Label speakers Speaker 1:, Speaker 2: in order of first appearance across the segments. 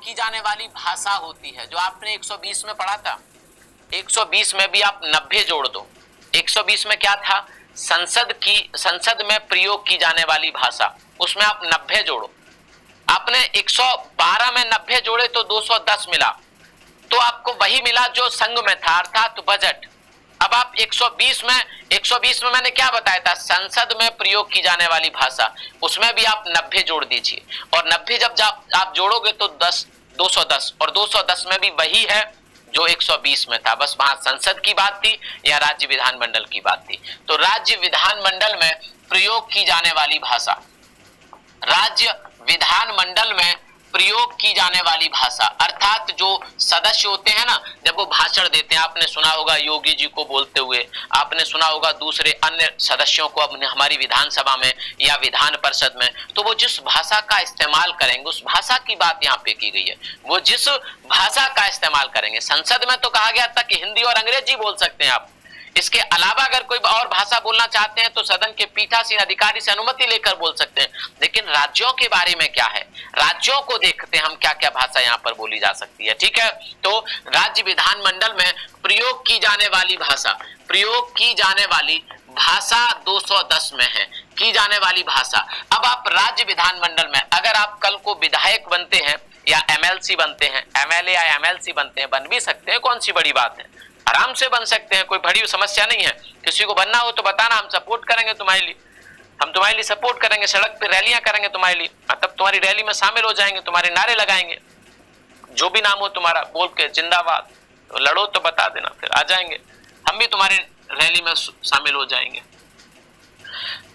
Speaker 1: की जाने वाली भाषा होती है, जो आपने 120 में पढ़ा था, 120 में भी आप 90 जोड़ दो। 120 में क्या था? संसद में प्रयोग की जाने वाली भाषा, उसमें आप 90 जोड़ो। आपने 112 में 90 जोड़े तो 210 मिला, तो आपको वही मिला जो संघ में था, अर्थात बजट। अब आप 120 में मैंने क्या बताया था? संसद में प्रयोग की जाने वाली भाषा, उसमें भी आप 90 जोड़ दीजिए, और 90 जब आप जोड़ोगे तो 210, और 210 में भी वही है जो 120 में था, बस वहां संसद की बात थी या राज्य विधानमंडल की बात थी। तो राज्य विधानमंडल में प्रयोग की जाने वाली भाषा, राज्य विधानमंडल में प्रयोग की जाने वाली भाषा, अर्थात जो सदस्य होते हैं ना, जब वो भाषण देते हैं, आपने सुना होगा योगी जी को बोलते हुए, आपने सुना होगा दूसरे अन्य सदस्यों को अपने हमारी विधानसभा में या विधान परिषद में, तो वो जिस भाषा का इस्तेमाल करेंगे, उस भाषा की बात यहाँ पे की गई है। वो जिस भाषा का इस्तेमाल करेंगे, संसद में तो कहा गया था कि हिंदी और अंग्रेजी बोल सकते हैं आप, इसके अलावा अगर कोई और भाषा बोलना चाहते हैं तो सदन के पीठासीन अधिकारी से अनुमति लेकर बोल सकते हैं। लेकिन राज्यों के बारे में क्या है, राज्यों को देखते हैं हम क्या क्या भाषा यहाँ पर बोली जा सकती है। ठीक है, तो राज्य विधानमंडल में प्रयोग की जाने वाली भाषा, प्रयोग की जाने वाली भाषा 210 में है, की जाने वाली भाषा। अब आप राज्य विधानमंडल में अगर आप कल को विधायक बनते हैं या एमएलसी बनते हैं, एमएलए या एमएलसी बनते हैं, बन भी सकते हैं, कौन सी बड़ी बात है, आराम से बन सकते हैं, कोई बड़ी समस्या नहीं है। किसी को बनना हो तो बताना, हम सपोर्ट करेंगे तुम्हारे लिए, हम तुम्हारे लिए सपोर्ट करेंगे, सड़क पे रैलियां करेंगे तुम्हारे लिए, मतलब तुम्हारी रैली में शामिल हो जाएंगे, तुम्हारे नारे लगाएंगे, जो भी नाम हो तुम्हारा बोल के जिंदाबाद, तो लड़ो तो बता देना, फिर आ जाएंगे, हम भी तुम्हारी रैली में शामिल हो जाएंगे।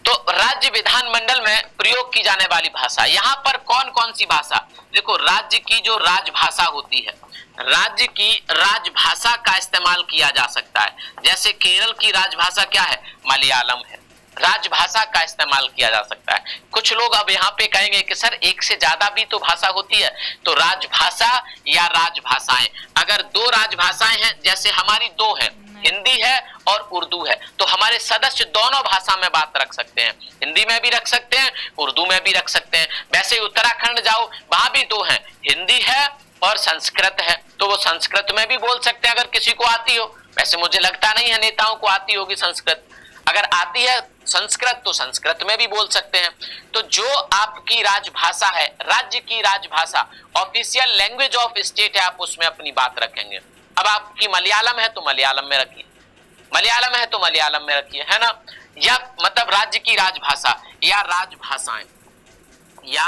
Speaker 1: तो राज्य विधानमंडल में प्रयोग की जाने वाली भाषा, यहाँ पर कौन कौन सी भाषा, देखो राज्य की जो राजभाषा होती है, राज्य की राजभाषा का इस्तेमाल किया जा सकता है। जैसे केरल की राजभाषा क्या है? मलयालम है, राजभाषा का इस्तेमाल किया जा सकता है। कुछ लोग अब यहाँ पे कहेंगे कि सर एक से ज्यादा भी तो भाषा होती है, तो राजभाषा या राजभाषाएं, अगर दो राजभाषाएं हैं, जैसे हमारी दो है, हिंदी है और उर्दू है, तो हमारे सदस्य दोनों भाषा में बात रख सकते हैं, हिंदी में भी रख सकते हैं, उर्दू में भी रख सकते हैं। वैसे उत्तराखंड जाओ, वहां भी दो हैं, हिंदी है और संस्कृत है, तो वो संस्कृत में भी बोल सकते हैं अगर किसी को आती हो। वैसे मुझे लगता नहीं है नेताओं को आती होगी संस्कृत, अगर आती है संस्कृत तो संस्कृत में भी बोल सकते हैं। तो जो आपकी राजभाषा है, राज्य की राजभाषा, ऑफिशियल लैंग्वेज ऑफ स्टेट है, आप उसमें अपनी बात रखेंगे। अब आपकी मलयालम है तो मलयालम में रखिए, मलयालम है तो मलयालम में रखिए, है ना, या मतलब राज्य की राजभाषा या राजभाषाएं या